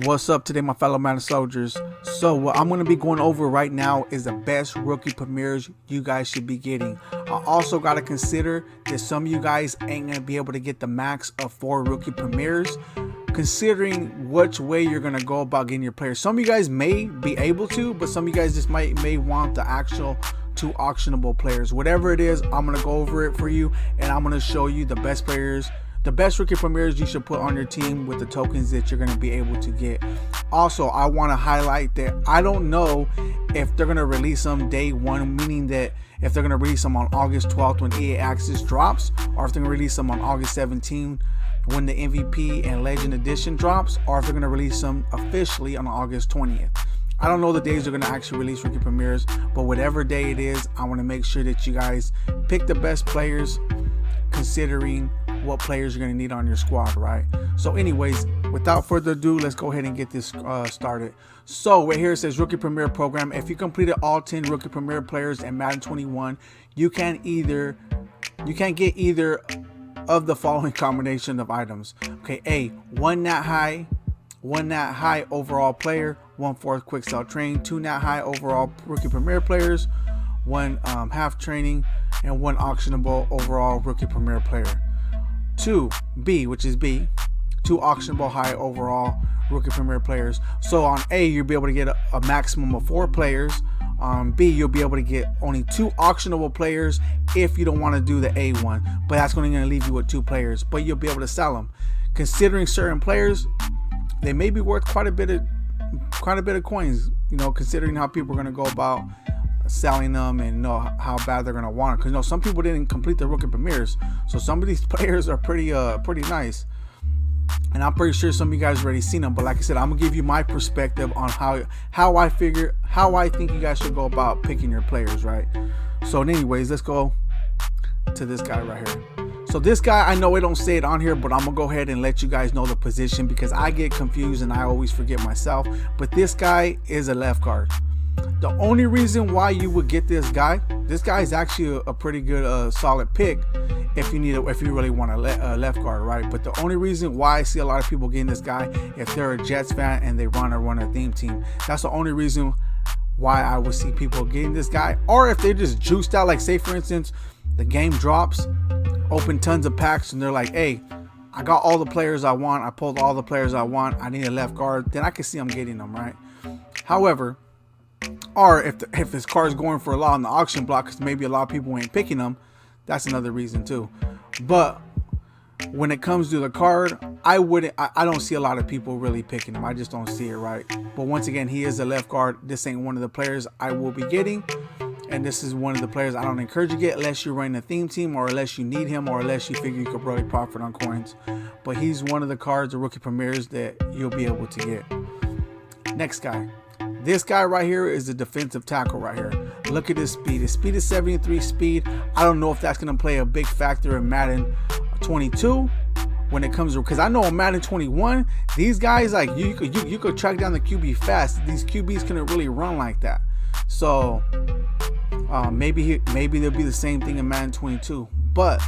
What's up today, my fellow Madden soldiers? So what I'm going to be going over right now is the best rookie premieres you guys should be getting. I also got to consider that some of you guys ain't going to be able to get the max of 4 rookie premieres, considering which way you're going to go about getting your players. Some of you guys may be able to, but some of you guys just may want the actual 2 auctionable players. Whatever it is, I'm going to go over it for you, and I'm going to show you the best players, the best rookie premieres you should put on your team with the tokens that you're going to be able to get. Also, I want to highlight that I don't know if they're going to release them day one, meaning that if they're going to release them on August 12th when EA Access drops, or if they're going to release them on August 17th when the MVP and Legend Edition drops, or if they're going to release them officially on August 20th. I don't know the days they're going to actually release rookie premieres, but whatever day it is, I want to make sure that you guys pick the best players, considering what players you're going to need on your squad, right? So anyways, without further ado, let's go ahead and get this started. So right here it says rookie premiere program. If you completed all 10 rookie premiere players in Madden 21, you can't get either of the following combination of items. Okay, A, 1 nat high overall player, 1/4 quick sell train, 2 nat high overall rookie premiere players, 1 half training, and 1 auctionable overall rookie premiere player. 2 B, which is B, 2 auctionable high overall rookie premiere players. So on A, you'll be able to get a maximum of 4 players. On B, you'll be able to get only 2 auctionable players if you don't want to do the A one, but that's going to leave you with 2 players, but you'll be able to sell them. Considering certain players, they may be worth quite a bit of coins, you know, considering how people are going to go about selling them and know how bad they're going to want it, because you know some people didn't complete the rookie premieres, so some of these players are pretty nice, and I'm pretty sure some of you guys already seen them. But like I said, I'm gonna give you my perspective on how I think you guys should go about picking your players, right? So anyways, let's go to this guy right here. So this guy, I know it don't say it on here, but I'm gonna go ahead and let you guys know the position, because I get confused and I always forget myself. But this guy is a left guard. The only reason why you would get this guy is actually a pretty good solid pick if you really want a left guard, right? But the only reason why I see a lot of people getting this guy, if they're a Jets fan and they want to run a theme team, that's the only reason why I would see people getting this guy. Or if they just juiced out, like say for instance the game drops, open tons of packs, and they're like, hey, I got all the players I want, I pulled all the players I want, I need a left guard, then I can see them getting them, right? However, or if this car is going for a lot on the auction block, because maybe a lot of people ain't picking them, that's another reason too. But when it comes to the card, I don't see a lot of people really picking him. I just don't see it, right? But once again, he is a left guard. This ain't one of the players I will be getting, and this is one of the players I don't encourage you to get unless you're running a theme team, or unless you need him, or unless you figure you could really profit on coins. But he's one of the cards, the rookie premieres, that you'll be able to get. Next guy. This guy right here is the defensive tackle right here. Look at his speed. His speed is 73 speed. I don't know if that's going to play a big factor in Madden 22 when it comes to, because I know in Madden 21, these guys, like you could track down the QB fast. These QBs couldn't really run like that. So maybe there'll be the same thing in Madden 22. But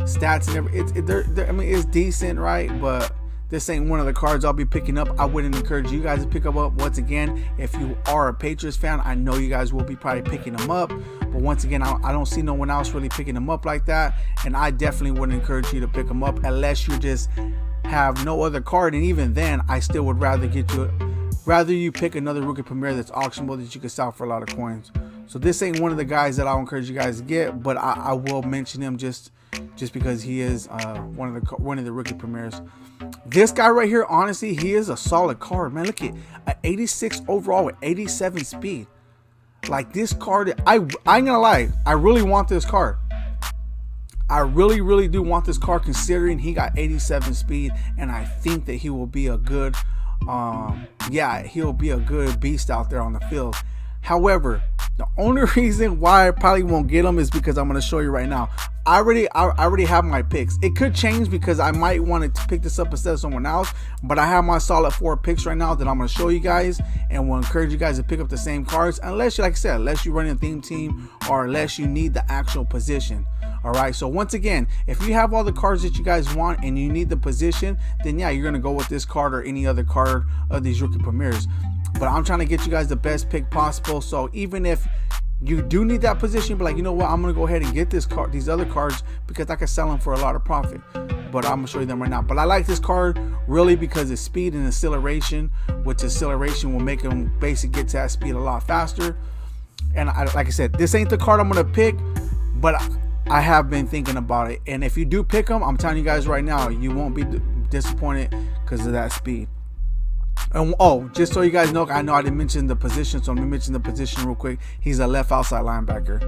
stats and I mean, it's decent, right? But this ain't one of the cards I'll be picking up. I wouldn't encourage you guys to pick up. Once again, if you are a Patriots fan, I know you guys will be probably picking them up. But once again, I don't see no one else really picking them up like that. And I definitely wouldn't encourage you to pick them up unless you just have no other card. And even then, I still would rather you pick another rookie premiere that's auctionable that you can sell for a lot of coins. So this ain't one of the guys that I'll encourage you guys to get, but I will mention him just because he is one of the rookie premieres. This guy right here, honestly, he is a solid card, man. Look at 86 overall with 87 speed. Like this card, I ain't gonna lie, I really want this card. I really do want this card, considering he got 87 speed, and I think that he will be a good he'll be a good beast out there on the field. However, the only reason why I probably won't get him is because I'm going to show you right now. I already have my picks. It could change because I might want to pick this up instead of someone else, but I have my solid 4 picks right now that I'm going to show you guys, and will encourage you guys to pick up the same cards unless you, like I said, unless you're running a theme team or unless you need the actual position. All right, so once again, if you have all the cards that you guys want and you need the position, then yeah, you're going to go with this card or any other card of these rookie premieres. But I'm trying to get you guys the best pick possible, so even if you do need that position, but like, you know what, I'm gonna go ahead and get this card, these other cards, because I can sell them for a lot of profit. But I'm gonna show you them right now. But I like this card really because it's speed and acceleration, which acceleration will make them basically get to that speed a lot faster. And like I said, this ain't the card I'm gonna pick, but I have been thinking about it. And if you do pick them, I'm telling you guys right now, you won't be disappointed because of that speed. And oh, just so you guys know, I know I didn't mention the position, so let me mention the position real quick. He's a left outside linebacker.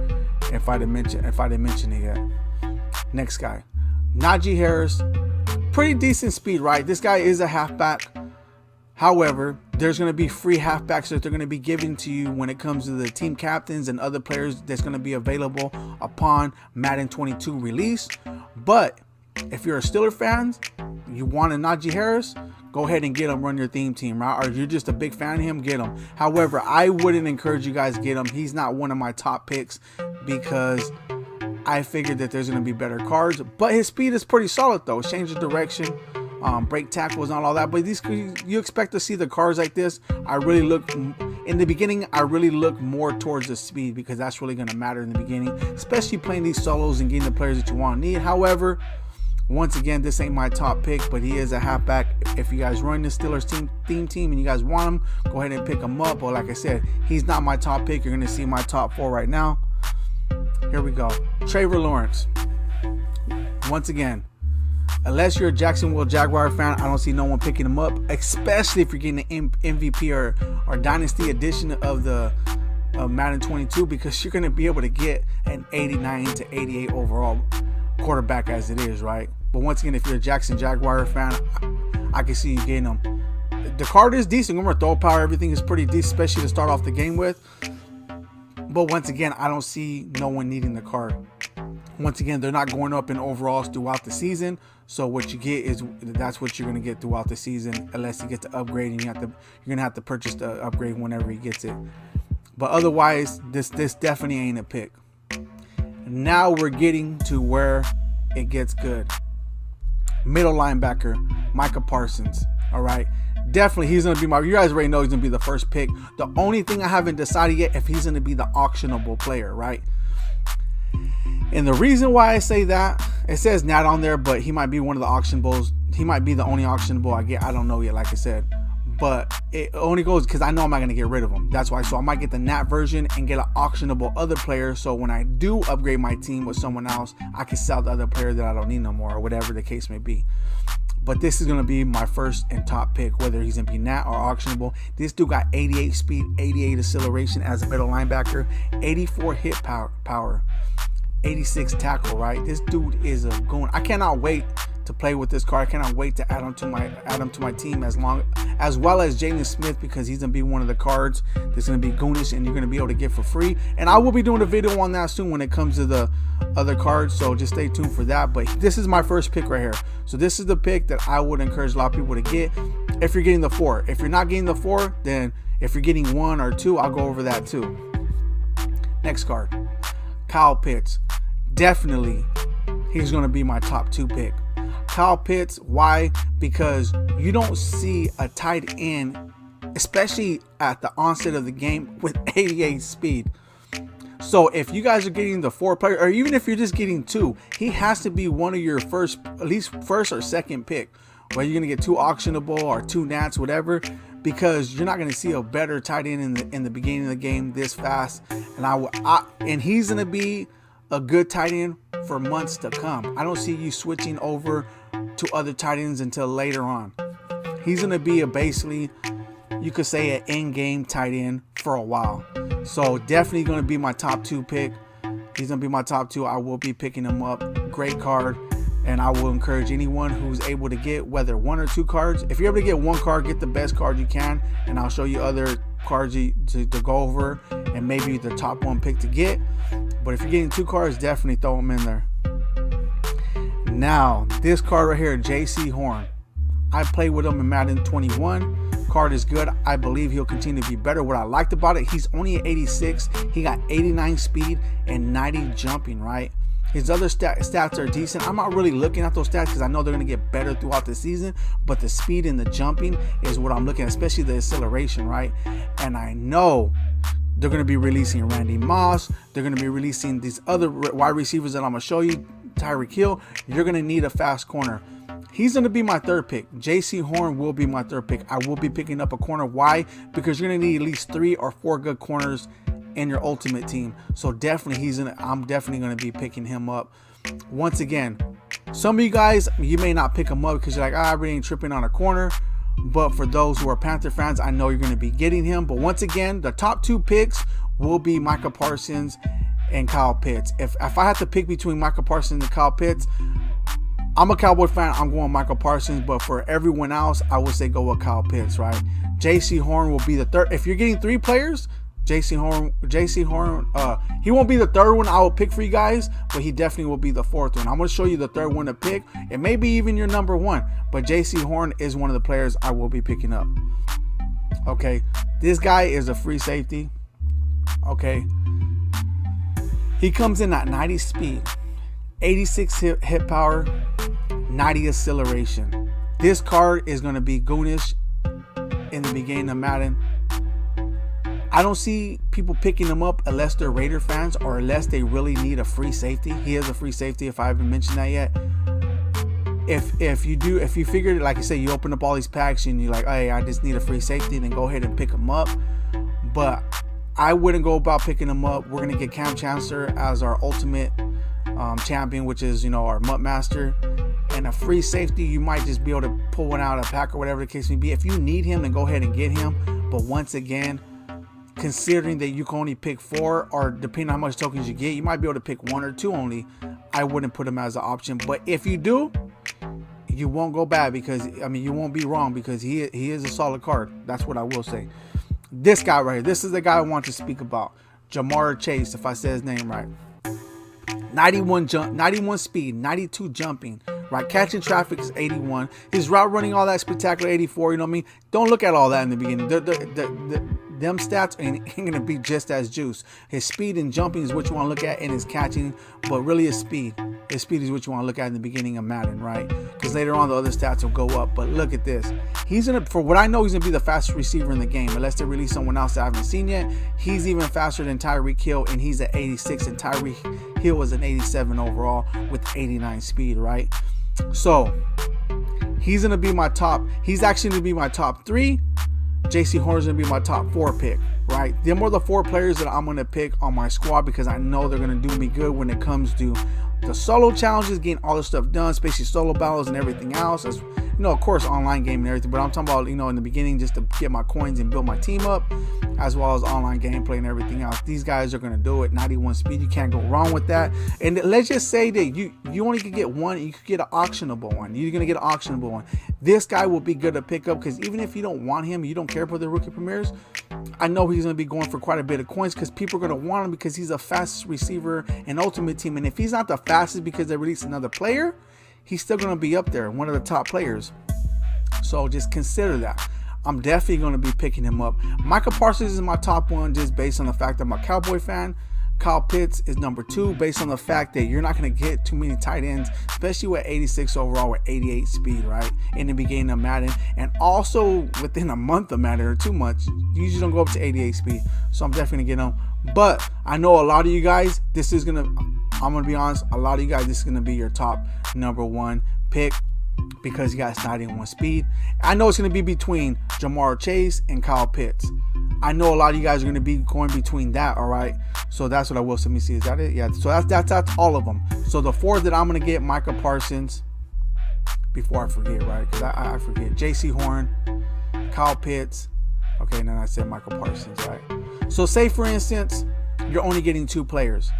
If I didn't mention it yet. Next guy, Najee Harris. Pretty decent speed, right? This guy is a halfback. However, there's going to be free halfbacks that they're going to be giving to you when it comes to the team captains and other players that's going to be available upon Madden 22 release. But if you're a Steelers fan, you want a Najee Harris, go ahead and get him, run your theme team, right? Or you're just a big fan of him, get him. However, I wouldn't encourage you guys to get him. He's not one of my top picks because I figured that there's going to be better cards. But his speed is pretty solid, though. Change of direction, break tackles, not all that. But these, you expect to see the cards like this. I really look, in the beginning, I really look more towards the speed because that's really going to matter in the beginning, especially playing these solos and getting the players that you want and need. However, once again, this ain't my top pick, but he is a halfback. If you guys run the Steelers theme team and you guys want him, go ahead and pick him up. But like I said, he's not my top pick. You're going to see my top 4 right now. Here we go. Trevor Lawrence. Once again, unless you're a Jacksonville Jaguar fan, I don't see no one picking him up, especially if you're getting an MVP or Dynasty edition of the Madden 22, because you're going to be able to get an 89 to 88 overall quarterback as it is, right? But once again, if you're a Jackson Jaguar fan, I can see you getting them. The card is decent. Remember, throw power, everything is pretty decent, especially to start off the game with. But once again, I don't see no one needing the card. Once again, they're not going up in overalls throughout the season. So what you get is that's what you're going to get throughout the season, unless you get the upgrade, and you're going to have to purchase the upgrade whenever he gets it. But otherwise, this definitely ain't a pick. Now we're getting to where it gets good. Middle linebacker, Micah Parsons. All right. Definitely, he's going to be you guys already know he's going to be the first pick. The only thing I haven't decided yet if he's going to be the auctionable player, right? And the reason why I say that, it says not on there, but he might be one of the auctionables. He might be the only auctionable I get. I don't know yet, like I said. But it only goes because I know I'm not going to get rid of him. That's why. So I might get the Nat version and get an auctionable other player. So when I do upgrade my team with someone else, I can sell the other player that I don't need no more, or whatever the case may be. But this is going to be my first and top pick, whether he's going to be Nat or auctionable. This dude got 88 speed, 88 acceleration as a middle linebacker, 84 hit power, 86 tackle, right? This dude is a goon. I cannot wait to play with this card. I cannot wait to add him to my team as well as Jalen Smith, because he's gonna be one of the cards that's gonna be goonish and you're gonna be able to get for free. And I will be doing a video on that soon when it comes to the other cards, so just stay tuned for that. But this is my first pick right here. So this is the pick that I would encourage a lot of people to get if you're getting the 4. If you're not getting the 4, then if you're getting 1 or 2, I'll go over that too. Next card, Kyle Pitts. Definitely, he's gonna be my top 2 pick. Kyle Pitts, why? Because you don't see a tight end, especially at the onset of the game, with 88 speed. So if you guys are getting the 4 player, or even if you're just getting 2, he has to be one of your at least first or second pick. Whether you're gonna get 2 auctionable or 2 Nats, whatever, because you're not gonna see a better tight end in the beginning of the game this fast. And he's gonna be a good tight end for months to come. I don't see you switching over to other tight ends until later on. He's going to be basically, you could say, an in-game tight end for a while. So definitely going to be my top 2 pick. He's going to be my top 2. I will be picking him up. Great card. And I will encourage anyone who's able to get whether 1 or 2 cards. If you're able to get 1 card, get the best card you can. And I'll show you other cards to go over and maybe the top 1 pick to get. But if you're getting 2 cards, definitely throw them in there. Now, this card right here, J.C. Horn. I played with him in Madden 21. Card is good. I believe he'll continue to be better. What I liked about it, he's only at 86. He got 89 speed and 90 jumping, right? His other stats are decent. I'm not really looking at those stats because I know they're going to get better throughout the season, but the speed and the jumping is what I'm looking at, especially the acceleration, right? And I know they're going to be releasing Randy Moss. They're going to be releasing these other wide receivers that I'm going to show you, Tyreek Hill. You're going to need a fast corner. He's going to be my third pick. J.C. Horn will be my third pick. I will be picking up a corner. Why? Because you're going to need at least 3 or 4 good corners in your ultimate team. So definitely I'm definitely going to be picking him up. Once again, some of you guys, you may not pick him up because you're like, I really ain't tripping on a corner. But for those who are Panther fans, I know you're going to be getting him. But once again, the top 2 picks will be Micah Parsons and Kyle Pitts. If I have to pick between Micah Parsons and Kyle Pitts, I'm a Cowboy fan. I'm going Michael Parsons, but for everyone else, I would say go with Kyle Pitts, right? J.C. Horn will be the third. If you're getting 3 players, J.C. Horn, he won't be the third one I will pick for you guys, but he definitely will be the 4th one. I'm going to show you the 3rd one to pick. It may be even your number 1, but J.C. Horn is one of the players I will be picking up. Okay, this guy is a free safety. Okay, he comes in at 90 speed, 86 hit power, 90 acceleration. This card is going to be goonish in the beginning of Madden. I don't see people picking him up unless they're Raider fans or unless they really need a free safety. He is a free safety if I haven't mentioned that yet. If you figure, like I say, you open up all these packs and you're like, hey, I just need a free safety, then go ahead and pick him up. But I wouldn't go about picking him up. We're going to get Cam Chancellor as our ultimate champion, which is, our Mutt Master. And a free safety, you might just be able to pull one out of a pack or whatever the case may be. If you need him, then go ahead and get him. But once again, considering that you can only pick 4, or depending on how much tokens you get, you might be able to pick 1 or 2 only. I wouldn't put him as an option. But if you do, you won't go bad, because you won't be wrong, because he is a solid card. That's what I will say. This guy right here, this is the guy I want to speak about. Jamar Chase, if I say his name right. 91 speed, 92 jumping, right? Catching traffic is 81. His route running, all that spectacular, 84. You know what I mean? Don't look at all that in the beginning. Them stats ain't going to be just as juice. His speed and jumping is what you want to look at, and his catching, but really his speed. His speed is what you want to look at in the beginning of Madden, right? Because later on the other stats will go up. But look at this. For what I know, he's gonna be the fastest receiver in the game, unless they release someone else that I haven't seen yet. He's even faster than Tyreek Hill, and he's at 86, and Tyreek Hill was an 87 overall with 89 speed, right? So he's gonna be my top. He's actually gonna be my top 3. J.C. Horn's gonna be my top 4 pick, right? Them are the 4 players that I'm gonna pick on my squad, because I know they're gonna do me good when it comes to the solo challenges, getting all the stuff done, especially solo battles and everything else. As of course, online game and everything. But I'm talking about, in the beginning, just to get my coins and build my team up, as well as online gameplay and everything else. These guys are gonna do it. 91 speed, you can't go wrong with that. And let's just say that you only could get one. You could get an auctionable one. You're gonna get an auctionable one. This guy will be good to pick up, because even if you don't want him, you don't care for the rookie premieres, I know he's going to be going for quite a bit of coins, because people are going to want him because he's a fastest receiver in Ultimate Team. And if he's not the fastest because they released another player, he's still going to be up there, one of the top players. So just consider that. I'm definitely going to be picking him up. Michael Parsons is my top 1, just based on the fact that I'm a Cowboy fan. Kyle Pitts is number 2, based on the fact that you're not going to get too many tight ends, especially with 86 overall with 88 speed, right? In the beginning of Madden, and also within a month of Madden, or 2 months, you usually don't go up to 88 speed. So I'm definitely going to get them. But I know a lot of you guys, I'm going to be honest, a lot of you guys, this is going to be your top number 1 pick, because he got 91 speed. I know it's going to be between Jamar Chase and Kyle Pitts. I know a lot of you guys are going to be going between that, all right? So that's what I will say. Let me see. Is that it? Yeah. So that's all of them. So the 4 that I'm going to get, Micah Parsons, before I forget, right? Because I forget. J.C. Horn, Kyle Pitts. Okay, and then I said Michael Parsons, right? So say, for instance, you're only getting 2 players.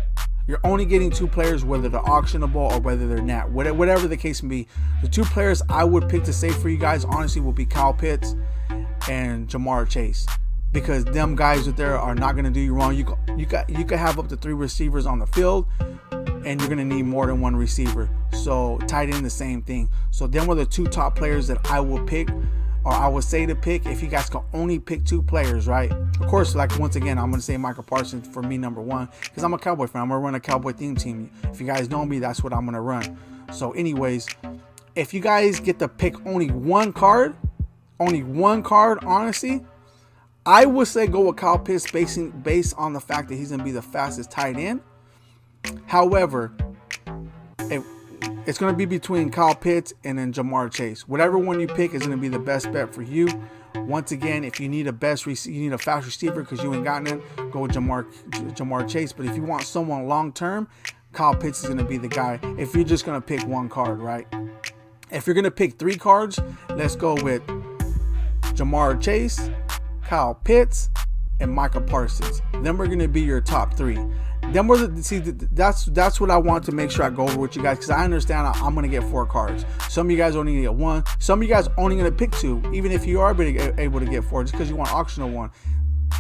You're only getting 2 players, whether they're auctionable or whether they're not. Whatever the case may be. The 2 players I would pick to save for you guys, honestly, will be Kyle Pitts and Jamar Chase. Because them guys out there are not going to do you wrong. You could have up to 3 receivers on the field. and you're going to need more than one receiver. So tight end, the same thing. So them were the 2 top players that I will pick, or I would say to pick if you guys can only pick 2 players, right? Of course, like once again, I'm going to say Michael Parsons for me, number 1, because I'm a Cowboy fan. I'm going to run a Cowboy theme team. If you guys know me, that's what I'm going to run. So anyways, if you guys get to pick only one card, honestly, I would say go with Kyle Pitts based on the fact that he's going to be the fastest tight end. However, it's going to be between Kyle Pitts and then Jamar Chase. Whatever one you pick is going to be the best bet for you. Once again, if you need a fast receiver because you ain't got none, go with Jamar Chase. But if you want someone long term, Kyle Pitts is going to be the guy. If you're just going to pick one card, right? If you're going to pick 3 cards, let's go with Jamar Chase, Kyle Pitts, and Michael Parsons. Then we're going to be your top 3. Then that's what I want to make sure I go over with you guys, because I understand I'm going to get 4 cards. Some of you guys only get 1. Some of you guys only going to pick 2, even if you are able to get 4, just because you want auctional 1.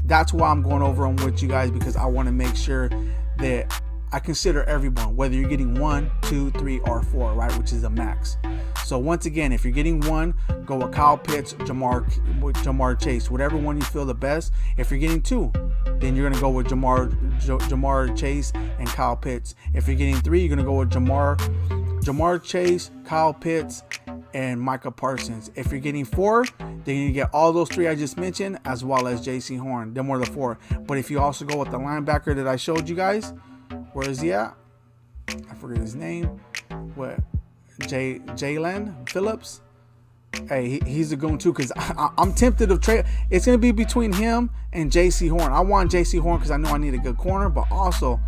That's why I'm going over them with you guys, because I want to make sure that I consider everyone, whether you're getting 1, 2, 3, or 4, right, which is a max. So once again, if you're getting 1, go with Kyle Pitts, Jamar Chase, whatever one you feel the best. If you're getting 2, then you're gonna go with Jamar Chase and Kyle Pitts. If you're getting 3, you're gonna go with Jamar Chase, Kyle Pitts, and Micah Parsons. If you're getting 4, then you get all those 3 I just mentioned, as well as J.C. Horn. Them were the 4. But if you also go with the linebacker that I showed you guys, where is he at? I forget his name. What? Jalen Phillips. Hey, he's a go too, because I'm tempted to trade. It's going to be between him and J.C. Horn. I want J.C. Horn because I know I need a good corner, but also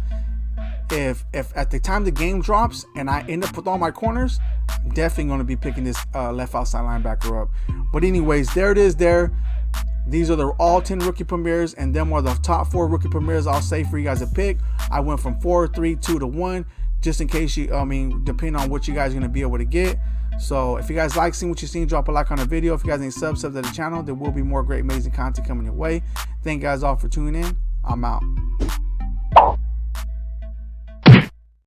if at the time the game drops and I end up with all my corners, I'm definitely going to be picking this left outside linebacker up. But anyways, there it is there. These are the all 10 rookie premieres, and them are the top 4 rookie premieres I'll say for you guys to pick. I went from 4, 3, 2 to 1, just in case depending on what you guys are going to be able to get. So if you guys like seeing what you've seen, drop a like on the video. If you guys need sub to the channel, there will be more great, amazing content coming your way. Thank you guys all for tuning in. I'm out.